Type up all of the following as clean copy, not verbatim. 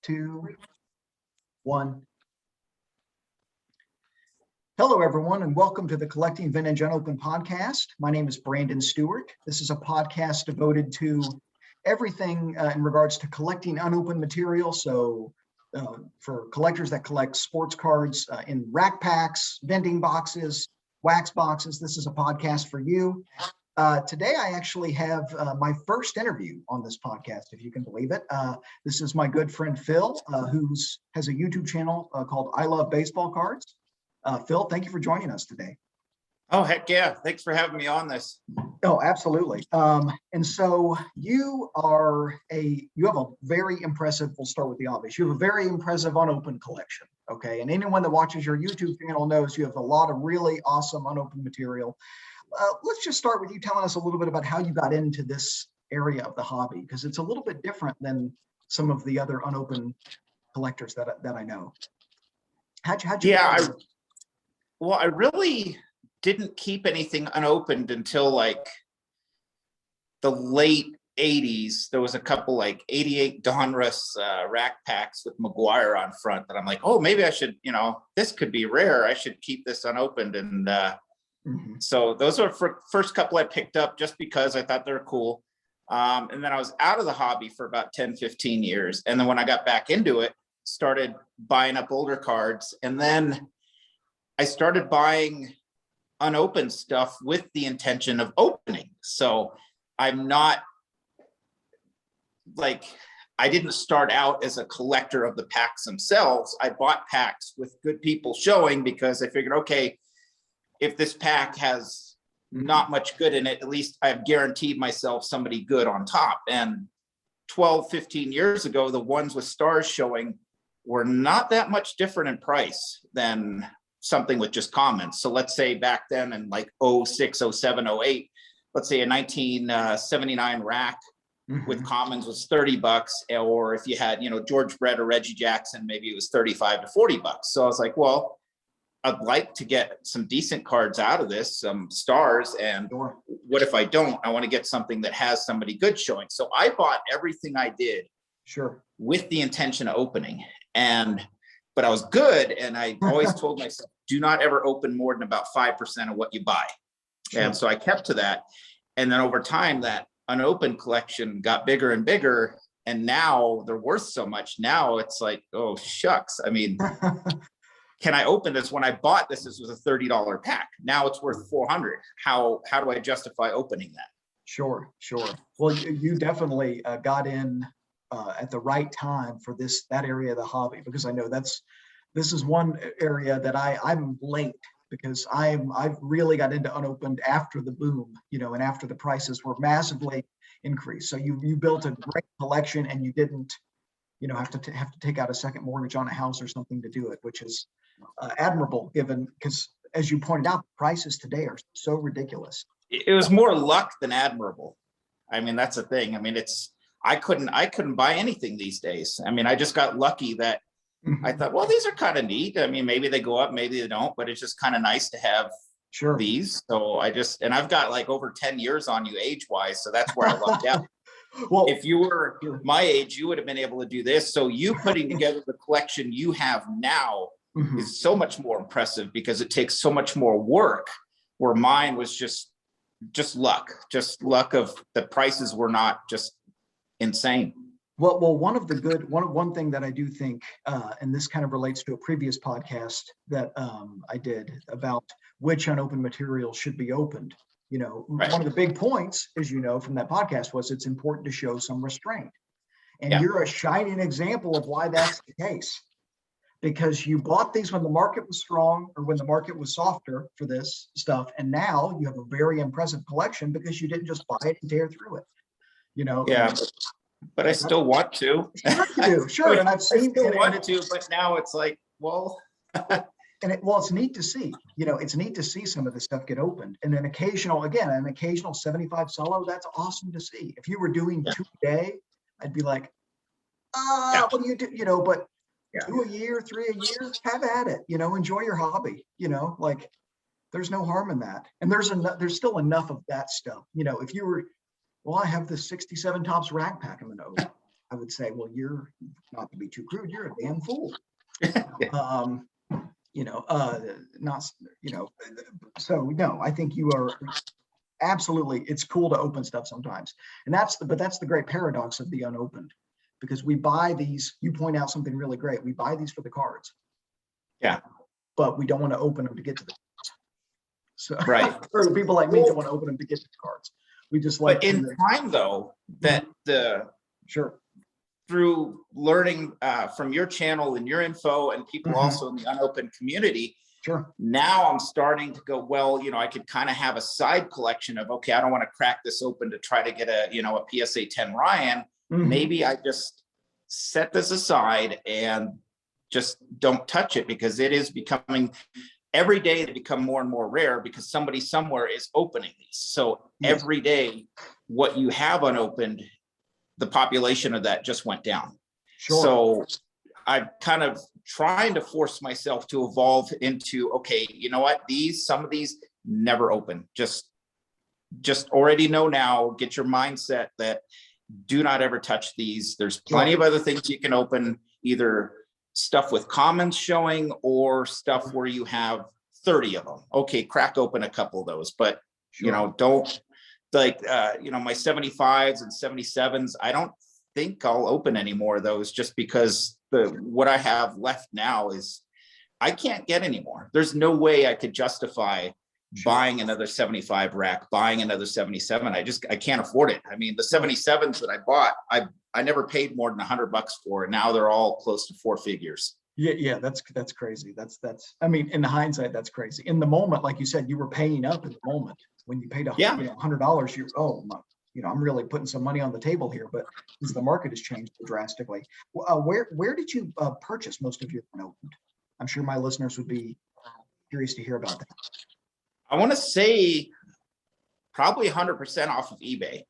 two, one. Hello, everyone, and welcome to the Collecting Vintage Unopened podcast. My name is Brandon Stewart. This is a podcast devoted to everything in regards to collecting unopened material. So for collectors that collect sports cards in rack packs, vending boxes, wax boxes, this is a podcast for you. Today, I actually have my first interview on this podcast, if you can believe it. This is my good friend, Phil, who has a YouTube channel called I Love Baseball Cards. Phil, thank you for joining us today. Oh, heck yeah. Thanks for having me on this. Oh, absolutely. And so you have a very impressive, we'll start with the obvious. You have a very impressive unopened collection. Okay. And anyone that watches your YouTube channel knows you have a lot of really awesome unopened material. Let's just start with you telling us a little bit about how you got into this area of the hobby, because it's a little bit different than some of the other unopened collectors that I know. How'd you I really didn't keep anything unopened until like the late 80s. There was a couple like 88 Donruss rack packs with McGuire on front that I'm like, oh, maybe I should, this could be rare. I should keep this unopened. And so those are the first couple I picked up just because I thought they were cool. And then I was out of the hobby for about 10, 15 years. And then when I got back into it, started buying up older cards. And then I started buying unopened stuff with the intention of opening. So I'm not like, I didn't start out as a collector of the packs themselves. I bought packs with good people showing because I figured, okay, if this pack has not much good in it, at least I've guaranteed myself somebody good on top. And 12, 15 years ago, the ones with stars showing were not that much different in price than something with just commons. So let's say back then in like 06, 07, 08, let's say a 1979 rack with commons was $30, or if you had, George Brett or Reggie Jackson, maybe it was $35 to $40. So I was like, well, I'd like to get some decent cards out of this, some stars. And what if I don't? I want to get something that has somebody good showing. So I bought everything I did with the intention of opening. But I was good. And I always told myself, do not ever open more than about 5% of what you buy. And so I kept to that. And then over time, that unopened collection got bigger and bigger. And now they're worth so much. Now it's like, oh, shucks. I mean, can I open this? When I bought this was a $30 pack. Now it's worth $400. How do I justify opening that? Sure. Well, you definitely got in at the right time for that area of the hobby, because I know this is one area that I'm late, because I've really got into unopened after the boom, and after the prices were massively increased. So you built a great collection, and you didn't have to take out a second mortgage on a house or something to do it, which is admirable, given, because as you pointed out, prices today are so ridiculous. It was more luck than admirable. I mean, that's the thing. I mean, I couldn't buy anything these days. I mean, I just got lucky that I thought, well, these are kind of neat. I mean, maybe they go up, maybe they don't, but it's just kind of nice to have these. So I've got like over 10 years on you age-wise. So that's where I lucked out. Well, if you were my age, you would have been able to do this. So you putting together the collection you have now is so much more impressive, because it takes so much more work, where mine was just luck of the prices were not just insane. Well, one thing that I do think, and this kind of relates to a previous podcast that I did about which unopened material should be opened. One of the big points, as you know from that podcast, was it's important to show some restraint. And you're a shining example of why that's the case. Because you bought these when the market was strong, or when the market was softer for this stuff. And now you have a very impressive collection because you didn't just buy it and tear through it. Yeah, but I still want to. Sure you do, sure. And I've seen it, but now it's like, well. It's neat to see. It's neat to see some of this stuff get opened. And an occasional 75 solo, that's awesome to see. If you were doing 2 a day, I'd be like, what do you do? But 2 a year, 3 a year, have at it, enjoy your hobby, there's no harm in that. And there's still enough of that stuff. If you were, I have the 67 Topps rack pack I'm going to open. I would say, well, you're, not to be too crude, you're a damn fool. You know, not, you know, so no, I think you are absolutely, it's cool to open stuff sometimes. And but that's the great paradox of the unopened, because we buy these, you point out something really great. We buy these for the cards. Yeah. But we don't want to open them to get to the cards. So, right. or the people like me don't want to open them to get to the cards. We just like. But in time though, that sure. Through learning from your channel and your info and people also in the unopened community, sure. Now I'm starting to go, well, you know, I could kind of have a side collection of, okay, I don't want to crack this open to try to get a, you know, a PSA 10 Ryan. Maybe I just set this aside and just don't touch it, because it is becoming every day they become more and more rare because somebody somewhere is opening these. So every day what you have unopened, the population of that just went down. Sure. So I'm kind of trying to force myself to evolve into, okay, you know what, some of these never open. Just already know now, get your mindset that do not ever touch these. There's plenty of other things you can open, either stuff with comments showing or stuff where you have 30 of them. Okay, crack open a couple of those, but you know, don't like, you know, my 75s and 77s, I don't think I'll open any more of those, just because what I have left now is I can't get any more. There's no way I could justify buying another 75 rack, buying another 77. I can't afford it. I mean, the 77s that I bought, I never paid more than $100 for, and now they're all close to 4 figures. Yeah, that's crazy. That's I mean, in hindsight, that's crazy. In the moment, like you said, you were paying up in the moment when you paid $100. You're, oh my, you know, I'm really putting some money on the table here. But since the market has changed drastically, where did you purchase most of your unopened? I'm sure my listeners would be curious to hear about that. I want to say probably 100% off of eBay,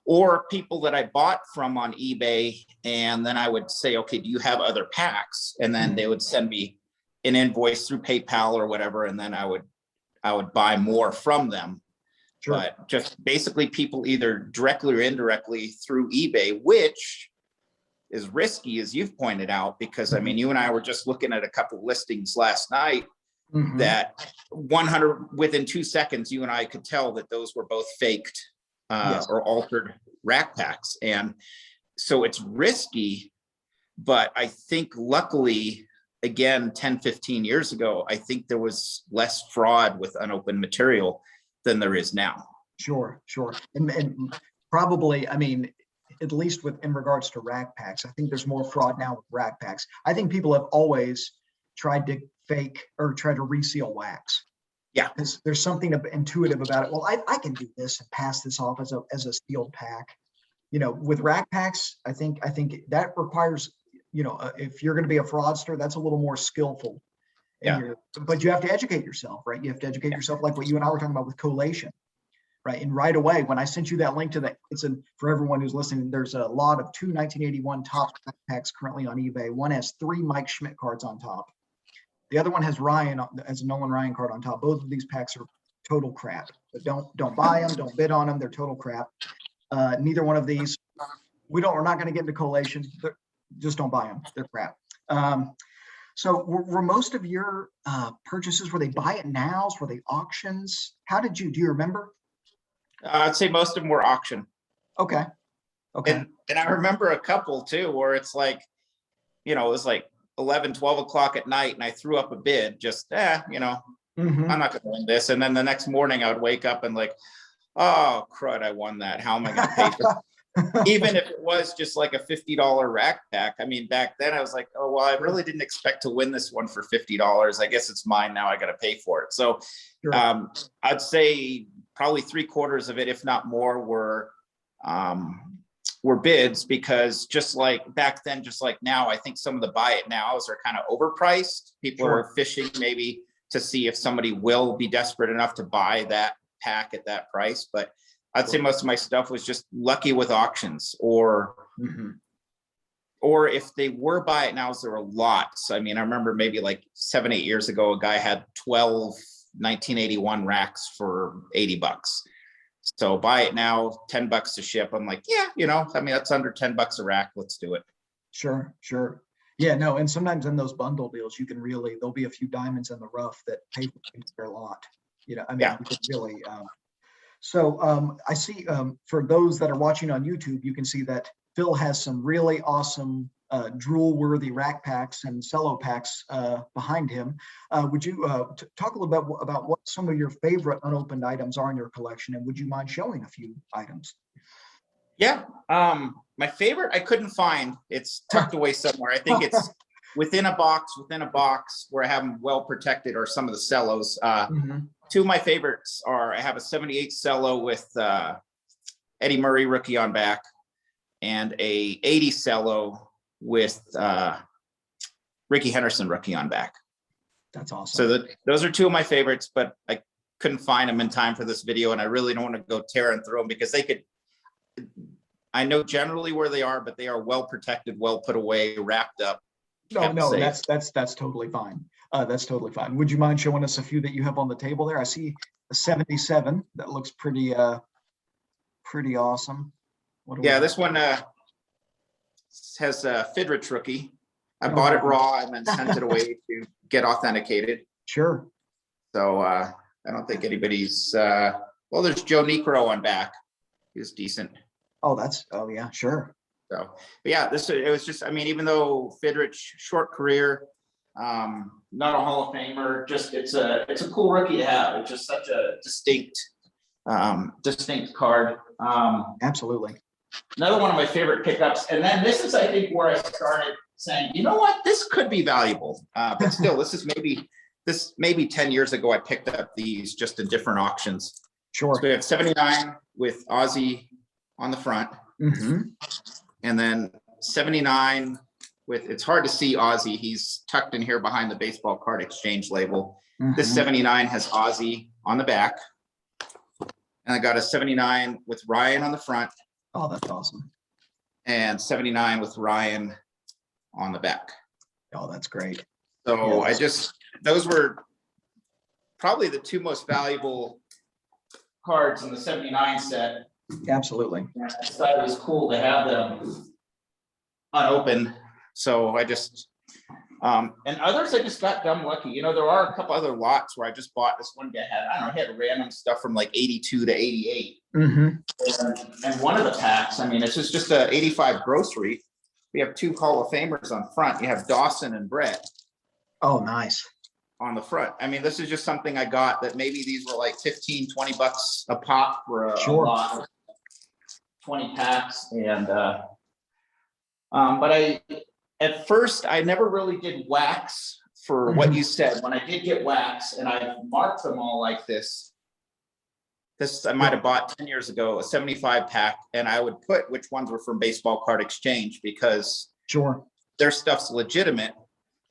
or people that I bought from on eBay. And then I would say, okay, do you have other packs? And then they would send me an invoice through PayPal or whatever. And then I would buy more from them. Sure. But just basically people either directly or indirectly through eBay, which is risky, as you've pointed out, because I mean, you and I were just looking at a couple of listings last night that 100 within 2 seconds, you and I could tell that those were both faked or altered rack packs. And so it's risky, but I think luckily, again, 10, 15 years ago, I think there was less fraud with unopened material than there is now. Sure. And probably, I mean, at least in regards to rack packs, I think there's more fraud now with rack packs. I think people have always tried to fake or try to reseal wax. Yeah. Because there's something intuitive about it. Well, I can do this and pass this off as a sealed pack. You know, with rack packs, I think that requires, you know, if you're going to be a fraudster, that's a little more skillful. But you have to educate yourself, right? You have to educate yourself, like what you and I were talking about with collation, right? And right away, when I sent you that link to for everyone who's listening, there's a lot of 2 1981 top packs currently on eBay. One has 3 Mike Schmidt cards on top. The other one has Ryan as a Nolan Ryan card on top. Both of these packs are total crap. But don't buy them. Don't bid on them. They're total crap. Neither one of these. We're not going to get into collation. Just don't buy them. They're crap. So were most of your purchases, were they buy it nows? Were they auctions? Do you remember? I'd say most of them were auction. Okay. And I remember a couple too, where it's like, you know, it was like 11, 12 o'clock at night and I threw up a bid, just, you know, I'm not going to win this. And then the next morning I would wake up and like, oh crud, I won that. How am I going to pay for that? Even if it was just like a $50 rack pack. I mean, back then I was like, oh, well, I really didn't expect to win this one for $50. I guess it's mine now. I got to pay for it. So I'd say probably 3/4 of it, if not more, were bids, because just like back then, just like now, I think some of the buy it nows are kind of overpriced. People are fishing maybe to see if somebody will be desperate enough to buy that pack at that price. But I'd say most of my stuff was just lucky with auctions, or if they were buy it nows, there were lots. I mean, I remember maybe like 7, 8 years ago, a guy had 12 1981 racks for $80. So buy it now, $10 to ship. I'm like, yeah, I mean, that's under $10 a rack. Let's do it. Sure. Yeah, no, and sometimes in those bundle deals, you can really, there'll be a few diamonds in the rough that pay for the entire lot. I mean, Yeah. you could really, I see, for those that are watching on YouTube, you can see that Phil has some really awesome drool-worthy rack packs and cello packs behind him. Would you talk a little bit about what some of your favorite unopened items are in your collection, and would you mind showing a few items? Yeah. My favorite I couldn't find. It's tucked away somewhere. I think it's within a box where I have them well protected, or some of the cellos. Two of my favorites are, I have a 78 cello with Eddie Murray rookie on back, and a 80 cello with Ricky Henderson rookie on back. That's awesome. So those are two of my favorites, but I couldn't find them in time for this video, and I really don't want to go tearing through them because I know generally where they are, but they are well protected, well put away, wrapped up. No, that's totally fine. That's totally fine. Would you mind showing us a few that you have on the table there? I see a 77 that looks pretty awesome. This one has a Fidrich rookie. I bought it raw and then sent it away to get authenticated. Sure. So I don't think anybody's there's Joe Necro on back. He was decent. Oh yeah, sure. So, but yeah, it was just, I mean, even though Fidrich, short career, not a Hall of Famer, just it's a cool rookie to have. It's just such a distinct card. Absolutely. Another one of my favorite pickups, and then this is, I think, where I started saying, you know what, this could be valuable. But still, this maybe 10 years ago I picked up these just in different auctions. Sure. So we have 79 with Ozzy on the front. And then 79 with, it's hard to see Ozzy. He's tucked in here behind the baseball card exchange label. This 79 has Ozzy on the back. And I got a 79 with Ryan on the front. Oh, that's awesome. And 79 with Ryan on the back. Oh, that's great. So those were probably the two most valuable cards in the 79 set. Absolutely. I thought it was cool to have them unopened. So I just, and others I just got dumb lucky. There are a couple other lots where I just bought. This one guy had random stuff from like 82 to 88. And one of the packs, I mean, it's just a 85 grocery. We have two Hall of Famers on front. You have Dawson and Brett. Oh, nice. On the front. I mean, this is just something I got that maybe these were like $15, $20 a pop for a lot. 20 packs. And but at first I never really did wax for what you said. When I did get wax, and I marked them all like this I might have bought 10 years ago, a 75 pack, and I would put which ones were from Baseball Card Exchange, because their stuff's legitimate,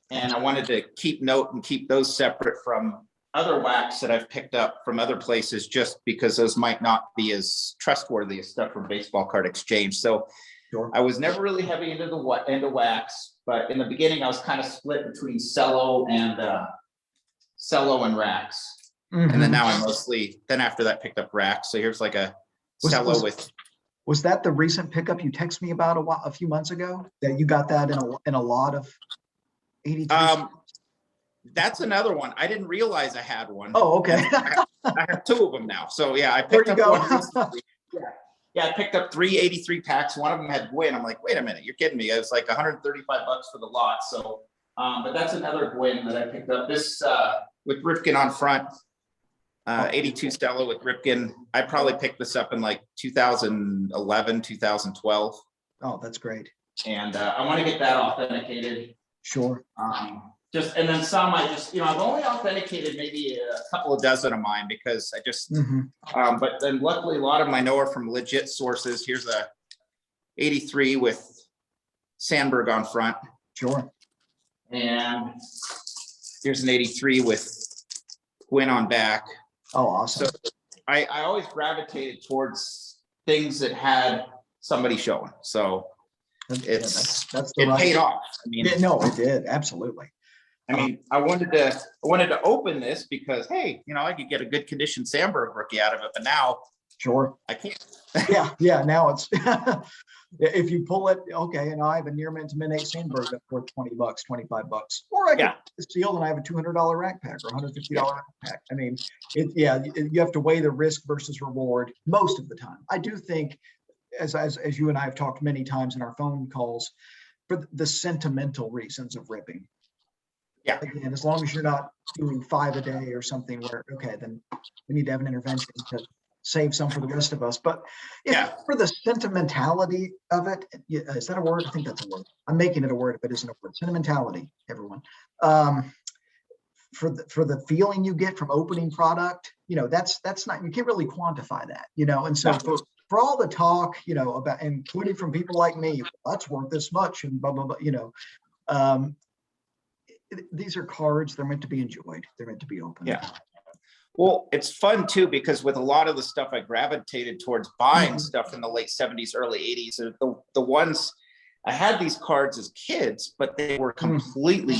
and I wanted to keep note and keep those separate from other wax that I've picked up from other places, just because those might not be as trustworthy as stuff from Baseball Card Exchange. So I was never really heavy into wax, but in the beginning I was kind of split between cello and racks. And then now I then after that picked up racks. So here's like a cello with. Was that the recent pickup you texted me about a few months ago, that you got that in a lot of 82? That's another one. I didn't realize I had one. Oh, okay. I have two of them now. So yeah, I picked up one recently. Yeah, I picked up 3 83 packs. One of them had Gwyn. I'm like, wait a minute, you're kidding me. It was like $135 for the lot. So, but that's another Gwyn that I picked up. This with Ripken on front, 82 Stella with Ripken. I probably picked this up in like 2011, 2012. Oh, that's great. And I want to get that authenticated. Sure. And then some I've only authenticated maybe a couple of dozen of mine, because I just, but then luckily a lot of them I know are from legit sources. Here's a 83 with Sandberg on front. Sure. And here's an 83 with Gwyn on back. Oh, awesome. So I always gravitated towards things that had somebody showing. So it paid off. I mean, it did. Absolutely. I mean, I wanted to open this because, hey, I could get a good condition Sandberg rookie out of it. But now Sure. I can't. Yeah. Now it's if you pull it, okay, and I have a near mint to mint 8 Sandberg that's worth $20, $25, or I Yeah. could steal and I have a $200 rack pack or $150 Yeah. rack pack. I mean, you have to weigh the risk versus reward most of the time. I do think, as you and I have talked many times in our phone calls, for the sentimental reasons of ripping. Yeah. Again, as long as you're not doing 5 a day or something where, okay, then we need to have an intervention to save some for the rest of us. But for the sentimentality of it, is that a word? I think that's a word. I'm making it a word if it isn't a word. Sentimentality, everyone. For the feeling you get from opening product, that's not, you can't really quantify that, and so for all the talk, about, including from people like me, that's worth this much and blah, blah, blah, these are cards. They're meant to be enjoyed. They're meant to be opened. Yeah. Well, it's fun too, because with a lot of the stuff I gravitated towards buying stuff in the late 70s, early 80s, the ones I had these cards as kids, but they were completely,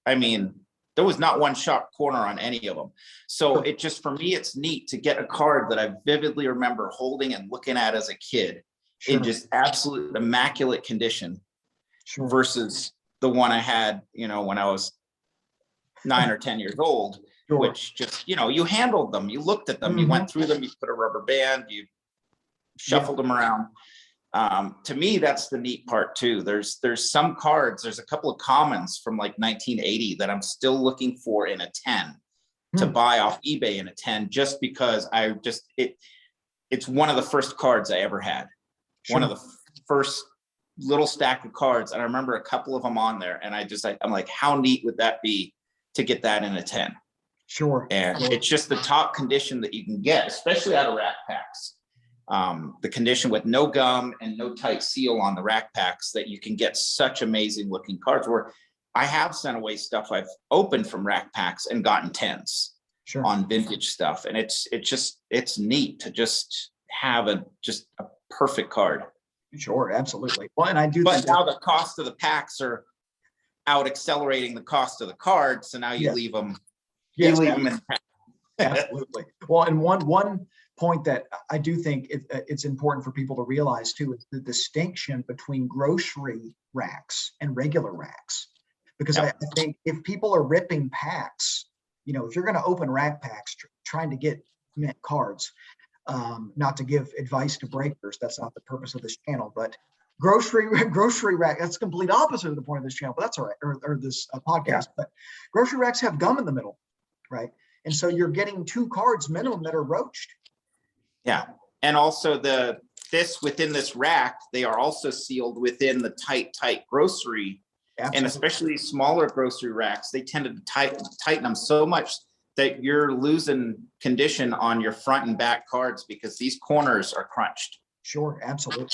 I mean, there was not one sharp corner on any of them. So it just, for me, it's neat to get a card that I vividly remember holding and looking at as a kid in just absolute immaculate condition versus the one I had, when I was 9 or 10 years old. Which just, you handled them, you looked at them, you went through them, you put a rubber band, you shuffled them around. To me, that's the neat part too. There's some cards, there's a couple of commons from like 1980 that I'm still looking for in a 10 to buy off eBay in a 10, just because it's one of the first cards I ever had. One of the first little stack of cards. And I remember a couple of them on there, and I'm like, how neat would that be to get that in a 10? And it's just the top condition that you can get, especially out of rack packs. The condition with no gum and no tight seal on the rack packs, that you can get such amazing looking cards, where I have sent away stuff I've opened from rack packs and gotten 10s on vintage stuff. And it's neat to just have a perfect card. Sure, absolutely. Well, and I do. But now the cost of the packs are out accelerating the cost of the cards. So now you leave them. Absolutely. Well, and one point that I do think it's important for people to realize too is the distinction between grocery racks and regular racks. Because I think if people are ripping packs, if you're going to open rack packs trying to get mint cards, not to give advice to breakers, that's not the purpose of this channel, but grocery rack, that's the complete opposite of the point of this channel, but that's all right, or this podcast. But grocery racks have gum in the middle. Right. And so you're getting 2 cards minimum that are roached. Yeah. And also within this rack, they are also sealed within the tight grocery. Absolutely. And especially smaller grocery racks, they tend to tighten them so much that you're losing condition on your front and back cards because these corners are crunched. Sure, absolutely.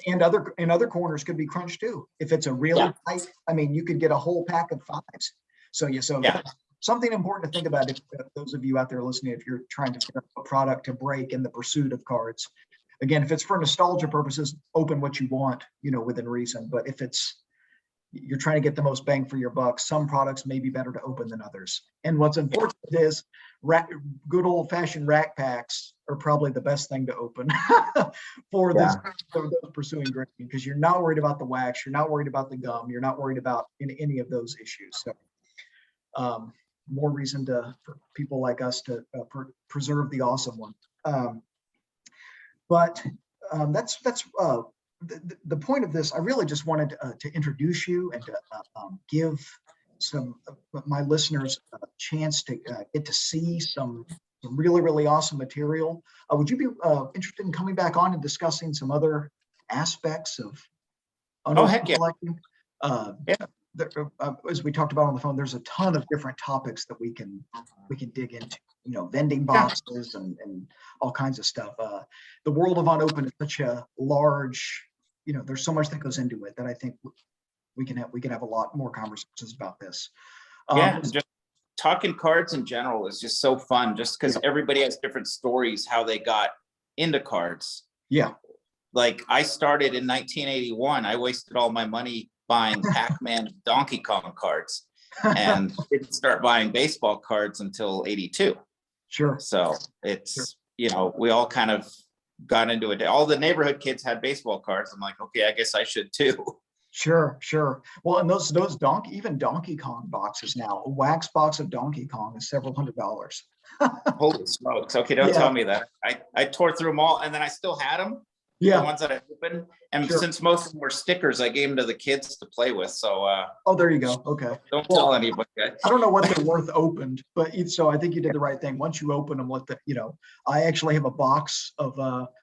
And other corners could be crunched too. If it's a really tight, I mean, you could get a whole pack of 5s. So something important to think about, if those of you out there listening, if you're trying to figure out a product to break in the pursuit of cards. Again, if it's for nostalgia purposes, open what you want, within reason. But if you're trying to get the most bang for your buck, some products may be better to open than others. And what's important is good old fashioned rack packs are probably the best thing to open for those pursuing grading, because you're not worried about the wax, you're not worried about the gum, you're not worried about any of those issues. So more reason for people like us to preserve the awesome one. But that's the point of this. I really just wanted to introduce you and to give my listeners a chance to get to see some really, really awesome material. Would you be interested in coming back on and discussing some other aspects of collecting? As we talked about on the phone, there's a ton of different topics that we can dig into, vending boxes and all kinds of stuff. The world of unopened is such a large, there's so much that goes into it that I think we can have a lot more conversations about this. Just talking cards in general is just so fun, just because everybody has different stories how they got into cards. Like I started in 1981. I wasted all my money buying Pac-Man Donkey Kong cards and didn't start buying baseball cards until 82. Sure. So it's, we all kind of got into it. All the neighborhood kids had baseball cards. I'm like, okay, I guess I should too. Sure, sure. Well, and those even Donkey Kong boxes now, a wax box of Donkey Kong is several $100s. Holy smokes. Okay, don't Yeah. tell me that. I tore through them all, and then I still had them. The Yeah. ones that I opened. And Sure. since most of them were stickers, I gave them to the kids to play with. So Oh, there you go. Okay. don't Well, tell anybody. I don't know what they're worth opened, but so I think you did the right thing. Once you open them, I actually have a box of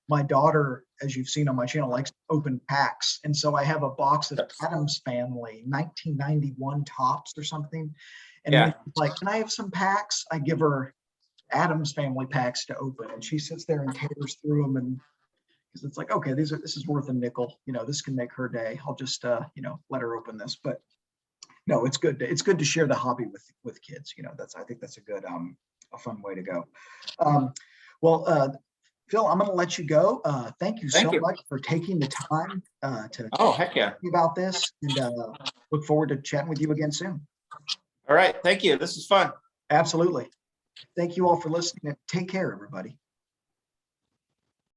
my daughter, as you've seen on my channel, likes to open packs. And so I have a box of Addams Family, 1991 tops or something. And Yeah. when she's like, can I have some packs? I give her Addams Family packs to open. And she sits there and tears through them. And because it's like, okay, this is worth a nickel. This can make her day. I'll just, let her open this. But no, it's good. It's good to share the hobby with kids. I think that's a good, a fun way to go. Well, Phil, I'm going to let you go. Thank you so much for taking the time to heck yeah. talk about this, and look forward to chatting with you again soon. All right. Thank you. This is fun. Absolutely. Thank you all for listening, and take care, everybody.